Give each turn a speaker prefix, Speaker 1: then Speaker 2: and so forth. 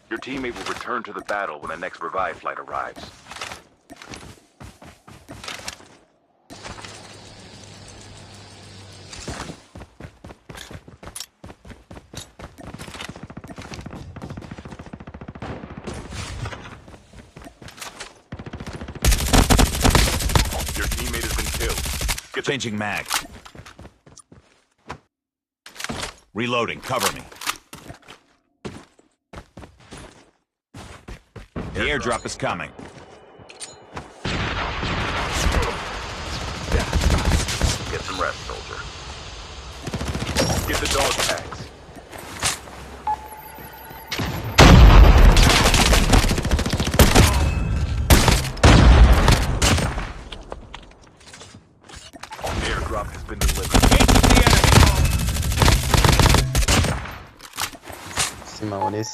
Speaker 1: Your teammate will return to the battle when the next revive flight arrives. Your teammate has been killed.
Speaker 2: Changing mag. Reloading. Cover me. The airdrop is coming.
Speaker 1: Get some rest, soldier. Get the dog tags. The airdrop has been delivered.
Speaker 3: Cima, olha esse.